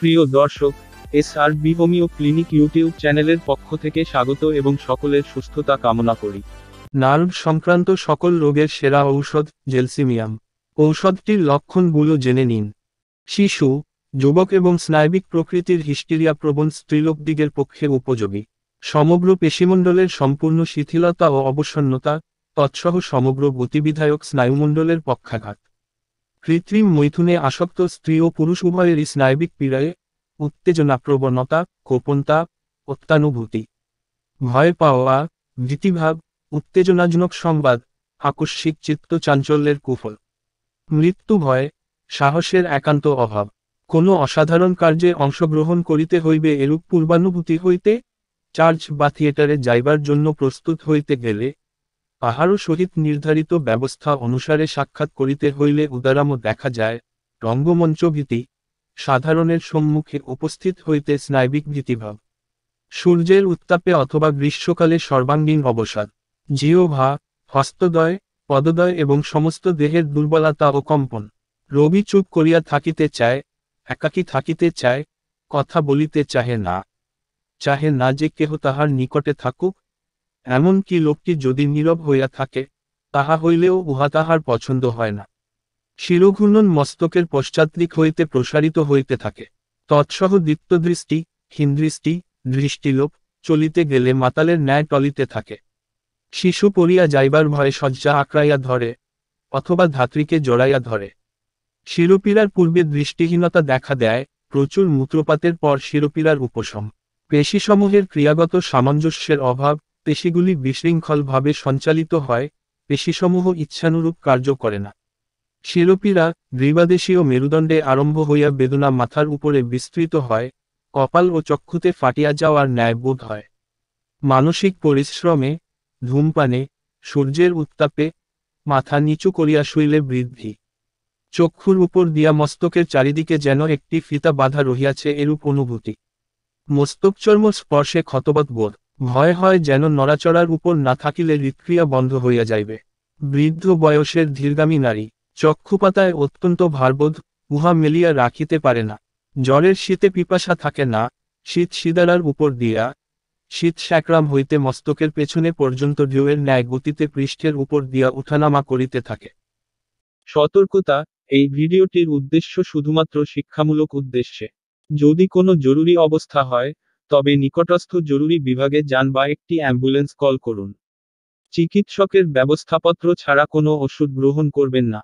প্রিয় দর্শক, SRB homeo clinic YouTube চ্যানেলের পক্ষ থেকে স্বাগত এবং সকলের সুস্থতা কামনা করি। নার্ভ সংক্রান্ত সকল রোগের সেরা ঔষধ জেলসিমিয়াম। ঔষধটির লক্ষণগুলো জেনে নিন। শিশু, যুবক এবং স্নায়বিক প্রকৃতির হিস্টেরিয়া প্রবণ স্ত্রীলোকদিগের পক্ষে উপযোগী। সমগ্র পেশিমণ্ডলের সম্পূর্ণ শিথিলতা ও অবসন্নতা, তৎসহ সমগ্র গতিবিধায়ক স্নায়ুমণ্ডলের পক্ষাঘাত। কৃত্রিম মৈথুনে আসক্ত স্ত্রী ও পুরুষ উভয়েরই স্নায়বিক পীড়ায়, উত্তেজনা প্রবণতা, কোপনতা, অত্যানুভূতি, ভয় পাওয়া, ভীতিভাব, উত্তেজনাজনক সংবাদ, আকস্মিক চিত্ত চাঞ্চল্যের কুফল, মৃত্যু ভয়, সাহসের একান্ত অভাব, কোনো অসাধারণ কার্যে অংশগ্রহণ করিতে হইবে এরূপ পূর্বানুভূতি হইতে, চার্চ বা থিয়েটারে যাইবার জন্য প্রস্তুত হইতে গেলে, কাহারও সহিত নির্ধারিত ব্যবস্থা অনুসারে সাক্ষাৎ করিতে হইলে উদারাম দেখা যায়, রঙ্গমঞ্চ ভীতি, সাধারণের সম্মুখে উপস্থিত হইতে স্নায়বিক ভীতিভাব, সূর্যের উত্তাপে অথবা গ্রীষ্মকালে সর্বাঙ্গীন অবসাদ, জিহ্বা, হস্তদ্বয়, পদদ্বয় এবং সমস্ত দেহের দুর্বলতা ও কম্পন। রোগী চুপ করিয়া থাকিতে চায়, একাকী থাকিতে চায়, কথা বলিতে চাহে না যে কেহ তাহার নিকটে থাকুক। এমনকি লোকটি যদি নীরব হইয়া থাকে, তাহা হইলেও উহা তাহার পছন্দ হয় না। শিরোঘূর্ণন মস্তকের পশ্চাৎদিক হইতে প্রসারিত হইতে থাকে। তৎসহ দীপ্তদৃষ্টি, হীনদৃষ্টি, দৃষ্টিলোপ, চলিতে গেলে মাতালের ন্যায় টলিতে থাকে। শিশু পড়িয়া যাইবার ভয়ে শয্যা আঁকড়াইয়া ধরে, অথবা ধাত্রীকে জড়াইয়া ধরে। শিরোপীড়ার পূর্বে দৃষ্টিহীনতা দেখা দেয়, প্রচুর মূত্রপাতের পর শিরোপীড়ার উপশম। পেশিসমূহের ক্রিয়াগত সামঞ্জস্যের অভাব, পেশিগুলি বিশৃঙ্খলভাবে সঞ্চালিত হয়, পেশিসমূহ ইচ্ছানুরূপ কার্য করে না। শিরোপীড়া, গ্রীবাদেশীয় মেরুদণ্ডে আরম্ভ হইয়া বেদনা মাথার উপরে বিস্তৃত হয়, কপাল ও চক্ষুতে ফাটিয়া যাওয়ার ন্যায় বোধ হয়। মানসিক পরিশ্রমে, ধূমপানে, সূর্যের উত্তাপে, মাথা নিচু করিয়া শুইলে বৃদ্ধি। চক্ষুর উপর দিয়া মস্তকের চারিদিকে যেন একটি ফিতা বাঁধা রহিয়াছে এরূপ অনুভূতি। মস্তকচর্ম স্পর্শে ক্ষতবোধ বোধ, ভয় হয় যেন নড়াচড়ার উপর না থাকিলে হৃৎক্রিয়া বন্ধ হইয়া যাইবে। বৃদ্ধ বয়সের ধীরগামী নারী, চক্ষুপাতায় অত্যন্ত ভারবোধ, উহা মেলিয়া রাখিতে পারে না। জ্বরের শীতে পিপাসা থাকে না, শীত শিদারার উপর দিয়া, শীত স্যাকরাম হইতে মস্তকের পেছনে পর্যন্ত ঢেউয়ের ন্যায় গতিতে পৃষ্ঠের উপর দিয়া উঠানামা করিতে থাকে। সতর্কতা, এই ভিডিওটির উদ্দেশ্য শুধুমাত্র শিক্ষামূলক উদ্দেশ্যে। যদি কোনো জরুরি অবস্থা হয়, তবে নিকটস্থ জরুরি বিভাগে যান বা একটি অ্যাম্বুলেন্স কল করুন। চিকিৎসকের ব্যবস্থাপত্র ছাড়া কোনো ওষুধ গ্রহণ করবেন না।